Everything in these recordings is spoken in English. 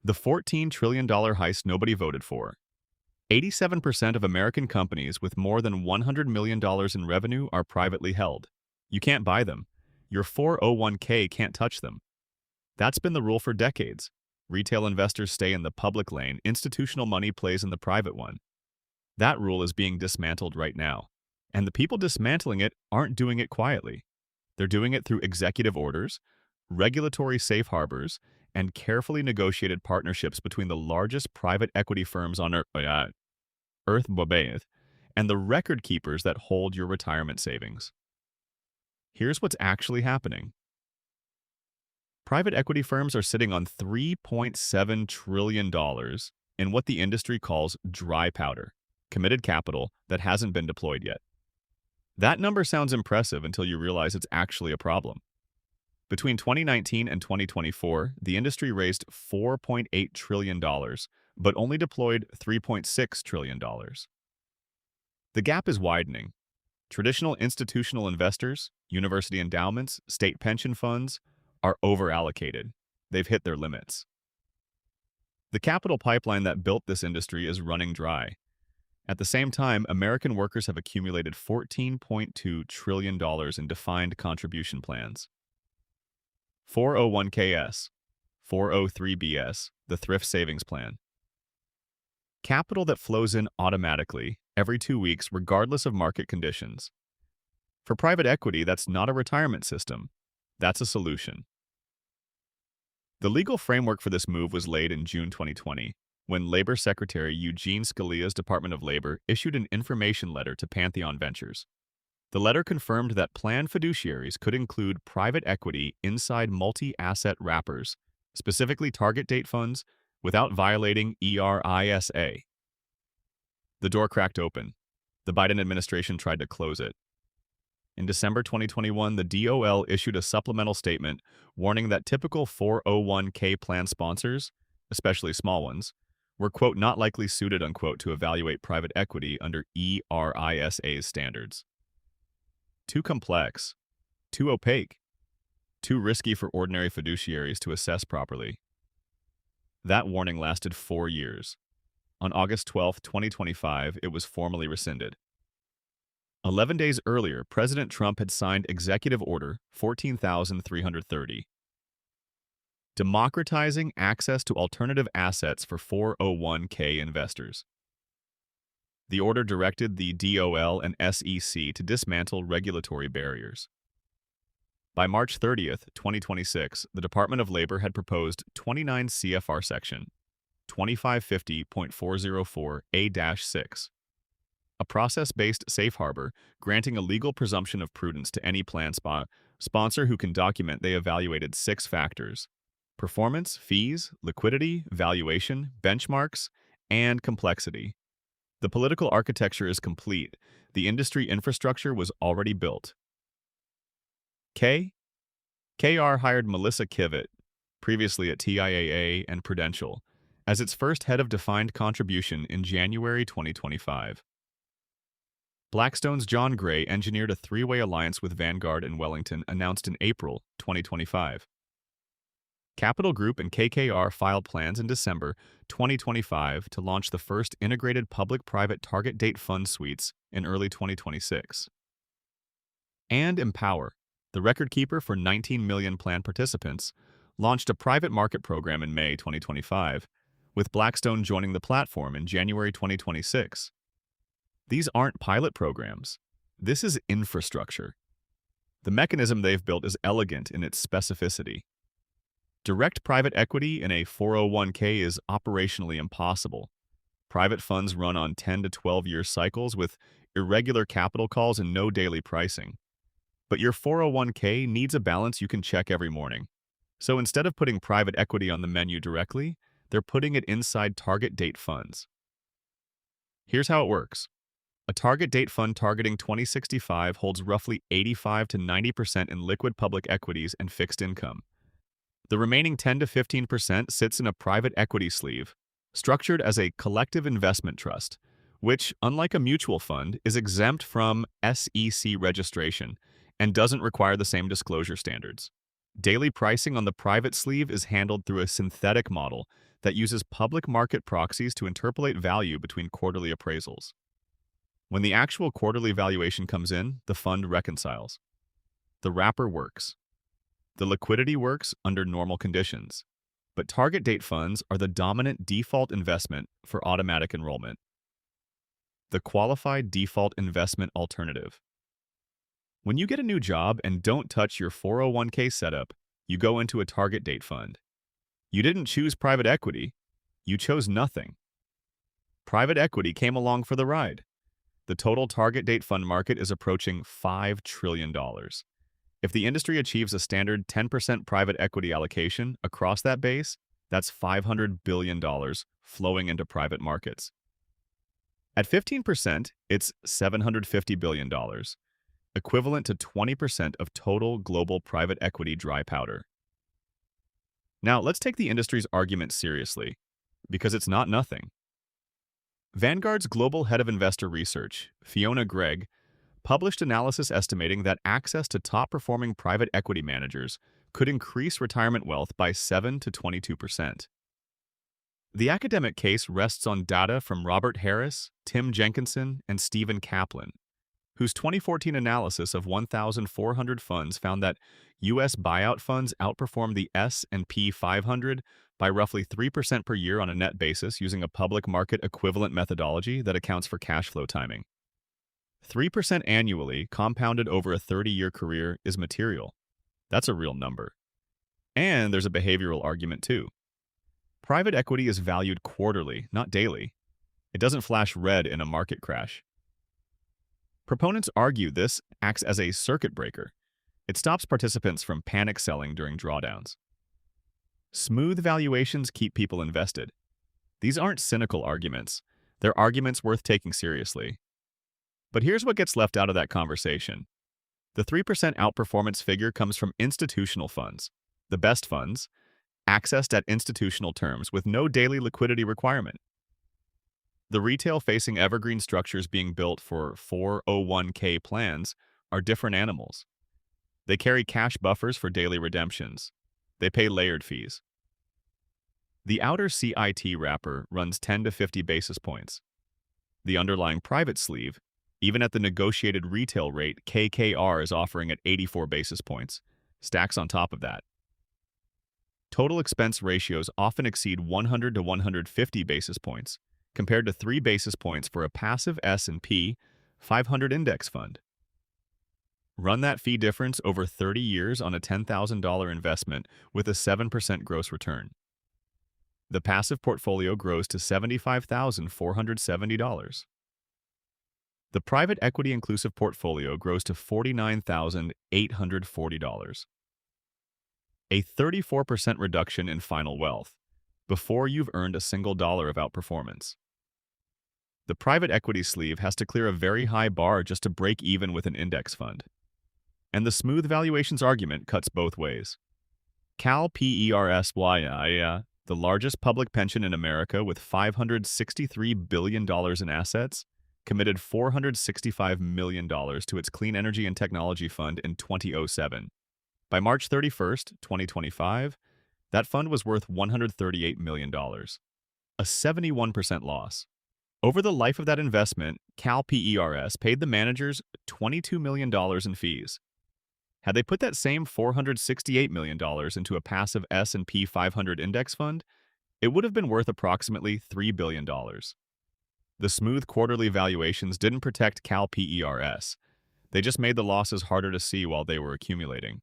The $14 trillion heist nobody voted for. 87% of American companies with more than $100 million in revenue are privately held. You can't buy them. Your 401k can't touch them. That's been the rule for decades. Retail investors stay in the public lane, institutional money plays in the private one. That rule is being dismantled right now. And the people dismantling it aren't doing it quietly. They're doing it through executive orders, regulatory safe harbors, and carefully negotiated partnerships between the largest private equity firms on Earth, and the record keepers that hold your retirement savings. Here's what's actually happening. Private equity firms are sitting on $3.7 trillion in what the industry calls dry powder, committed capital that hasn't been deployed yet. That number sounds impressive until you realize it's actually a problem. Between 2019 and 2024, the industry raised $4.8 trillion, but only deployed $3.6 trillion. The gap is widening. Traditional institutional investors, university endowments, state pension funds, are overallocated. They've hit their limits. The capital pipeline that built this industry is running dry. At the same time, American workers have accumulated $14.2 trillion in defined contribution plans. 401ks, 403bs, the thrift savings plan. Capital that flows in automatically, every 2 weeks, regardless of market conditions. For private equity, that's not a retirement system. That's a solution. The legal framework for this move was laid in June 2020, when Labor Secretary Eugene Scalia's Department of Labor issued an information letter to Pantheon Ventures. The letter confirmed that plan fiduciaries could include private equity inside multi-asset wrappers, specifically target date funds, without violating ERISA. The door cracked open. The Biden administration tried to close it. In December 2021, the DOL issued a supplemental statement warning that typical 401k plan sponsors, especially small ones, were, quote, not likely suited, unquote, to evaluate private equity under ERISA's standards. Too complex, too opaque, too risky for ordinary fiduciaries to assess properly. That warning lasted 4 years. On August 12, 2025, it was formally rescinded. 11 days earlier, President Trump had signed Executive Order 14,330, democratizing access to alternative assets for 401k investors. The order directed the DOL and SEC to dismantle regulatory barriers. By March 30, 2026, the Department of Labor had proposed 29 CFR Section 2550.404A-6, a process-based safe harbor granting a legal presumption of prudence to any plan sponsor who can document they evaluated 6 factors: performance, fees, liquidity, valuation, benchmarks, and complexity. The political architecture is complete. The industry infrastructure was already built. KR hired Melissa Kivett, previously at TIAA and Prudential, as its first head of defined contribution in January 2025. Blackstone's John Gray engineered a 3-way alliance with Vanguard and Wellington announced in April 2025. Capital Group and KKR filed plans in December 2025 to launch the first integrated public-private target date fund suites in early 2026. And Empower, the record keeper for 19 million plan participants, launched a private market program in May 2025, with Blackstone joining the platform in January 2026. These aren't pilot programs. This is infrastructure. The mechanism they've built is elegant in its specificity. Direct private equity in a 401k is operationally impossible. Private funds run on 10 to 12-year cycles with irregular capital calls and no daily pricing. But your 401k needs a balance you can check every morning. So instead of putting private equity on the menu directly, they're putting it inside target date funds. Here's how it works. A target date fund targeting 2065 holds roughly 85 to 90% in liquid public equities and fixed income. The remaining 10 to 15% sits in a private equity sleeve, structured as a collective investment trust, which, unlike a mutual fund, is exempt from SEC registration and doesn't require the same disclosure standards. Daily pricing on the private sleeve is handled through a synthetic model that uses public market proxies to interpolate value between quarterly appraisals. When the actual quarterly valuation comes in, the fund reconciles. The wrapper works. The liquidity works under normal conditions, but target date funds are the dominant default investment for automatic enrollment. The qualified default investment alternative. When you get a new job and don't touch your 401k setup, you go into a target date fund. You didn't choose private equity, you chose nothing. Private equity came along for the ride. The total target date fund market is approaching $5 trillion. If the industry achieves a standard 10% private equity allocation across that base, that's $500 billion flowing into private markets. At 15%, it's $750 billion, equivalent to 20% of total global private equity dry powder. Now, let's take the industry's argument seriously, because it's not nothing. Vanguard's global head of investor research, Fiona Gregg, published analysis estimating that access to top-performing private equity managers could increase retirement wealth by 7 to 22%. The academic case rests on data from Robert Harris, Tim Jenkinson, and Stephen Kaplan, whose 2014 analysis of 1,400 funds found that U.S. buyout funds outperformed the S&P 500 by roughly 3% per year on a net basis using a public market equivalent methodology that accounts for cash flow timing. 3% annually, compounded over a 30-year career, is material. That's a real number. And there's a behavioral argument too. Private equity is valued quarterly, not daily. It doesn't flash red in a market crash. Proponents argue this acts as a circuit breaker. It stops participants from panic selling during drawdowns. Smooth valuations keep people invested. These aren't cynical arguments. They're arguments worth taking seriously. But here's what gets left out of that conversation. The 3% outperformance figure comes from institutional funds, the best funds, accessed at institutional terms with no daily liquidity requirement. The retail-facing evergreen structures being built for 401k plans are different animals. They carry cash buffers for daily redemptions. They pay layered fees. The outer CIT wrapper runs 10 to 50 basis points. The underlying private sleeve, even at the negotiated retail rate KKR is offering at 84 basis points, stacks on top of that. Total expense ratios often exceed 100 to 150 basis points, compared to 3 basis points for a passive S&P 500 index fund. Run that fee difference over 30 years on a $10,000 investment with a 7% gross return. The passive portfolio grows to $75,470. The private equity inclusive portfolio grows to $49,840. A 34% reduction in final wealth, before you've earned a single dollar of outperformance. The private equity sleeve has to clear a very high bar just to break even with an index fund. And the smooth valuations argument cuts both ways. Cal PERSY, the largest public pension in America with $563 billion in assets, committed $465 million to its Clean Energy and Technology Fund in 2007. By March 31st, 2025, that fund was worth $138 million, a 71% loss. Over the life of that investment, Cal PERS paid the managers $22 million in fees. Had they put that same $468 million into a passive S&P 500 index fund, it would have been worth approximately $3 billion. The smooth quarterly valuations didn't protect Cal PERS. They just made the losses harder to see while they were accumulating.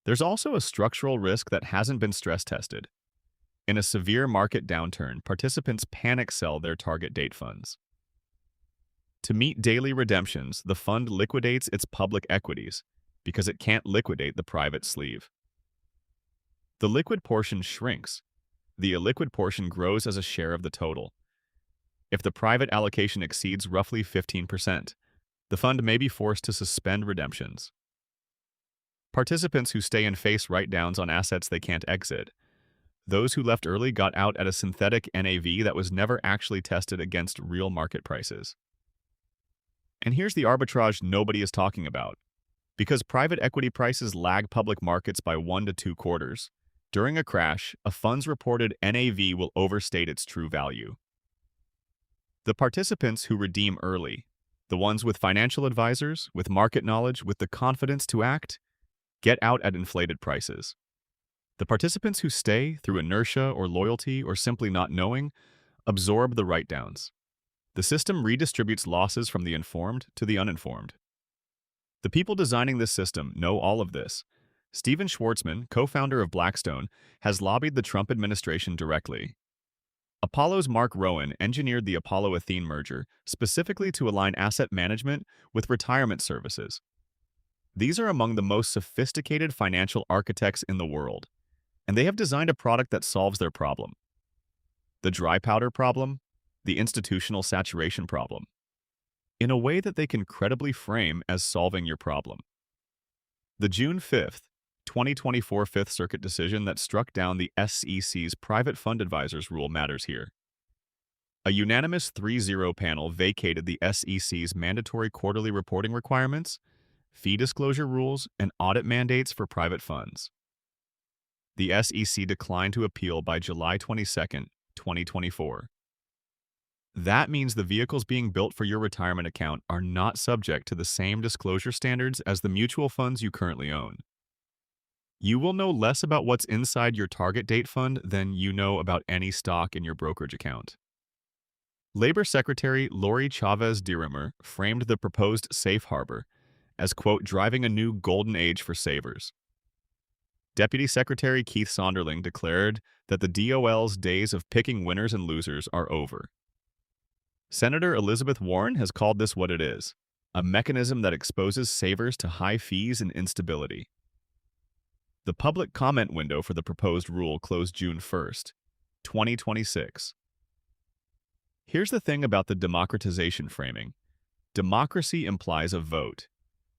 There's also a structural risk that hasn't been stress tested. In a severe market downturn, participants panic sell their target date funds. To meet daily redemptions, the fund liquidates its public equities because it can't liquidate the private sleeve. The liquid portion shrinks. The illiquid portion grows as a share of the total. If the private allocation exceeds roughly 15%, the fund may be forced to suspend redemptions. Participants who stay in face write-downs on assets they can't exit. Those who left early got out at a synthetic NAV that was never actually tested against real market prices. And here's the arbitrage nobody is talking about. Because private equity prices lag public markets by 1 to 2 quarters, During a crash, a fund's reported NAV will overstate its true value. The participants who redeem early, the ones with financial advisors, with market knowledge, with the confidence to act, get out at inflated prices. The participants who stay through inertia or loyalty or simply not knowing absorb the write-downs. The system redistributes losses from the informed to the uninformed. The people designing this system know all of this. Steven Schwartzman, co-founder of Blackstone, has lobbied the Trump administration directly. Apollo's Mark Rowan engineered the Apollo-Athene merger specifically to align asset management with retirement services. These are among the most sophisticated financial architects in the world, and they have designed a product that solves their problem. The dry powder problem, the institutional saturation problem, in a way that they can credibly frame as solving your problem. The June 5th, 2024 Fifth Circuit decision that struck down the SEC's private fund advisors rule matters here. A unanimous 3-0 panel vacated the SEC's mandatory quarterly reporting requirements, fee disclosure rules, and audit mandates for private funds. The SEC declined to appeal by July 22, 2024. That means the vehicles being built for your retirement account are not subject to the same disclosure standards as the mutual funds you currently own. You will know less about what's inside your target date fund than you know about any stock in your brokerage account. Labor Secretary Lori Chavez DeRimmer framed the proposed safe harbor as, quote, driving a new golden age for savers. Deputy Secretary Keith Sonderling declared that the DOL's days of picking winners and losers are over. Senator Elizabeth Warren has called this what it is, a mechanism that exposes savers to high fees and instability. The public comment window for the proposed rule closed June 1st, 2026. Here's the thing about the democratization framing. Democracy implies a vote.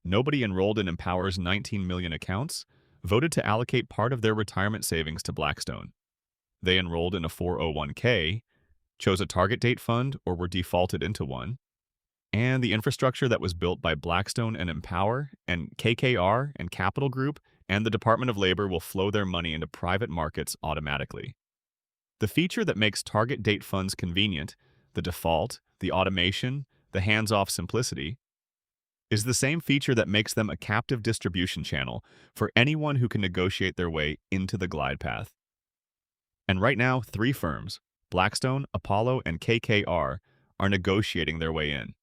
Nobody enrolled in Empower's 19 million accounts voted to allocate part of their retirement savings to Blackstone. They enrolled in a 401k, chose a target date fund, or were defaulted into one, and the infrastructure that was built by Blackstone and Empower and KKR and Capital Group and the Department of Labor will flow their money into private markets automatically. The feature that makes target date funds convenient, the default, the automation, the hands-off simplicity, is the same feature that makes them a captive distribution channel for anyone who can negotiate their way into the glide path. And right now, 3 firms, Blackstone, Apollo, and KKR, are negotiating their way in.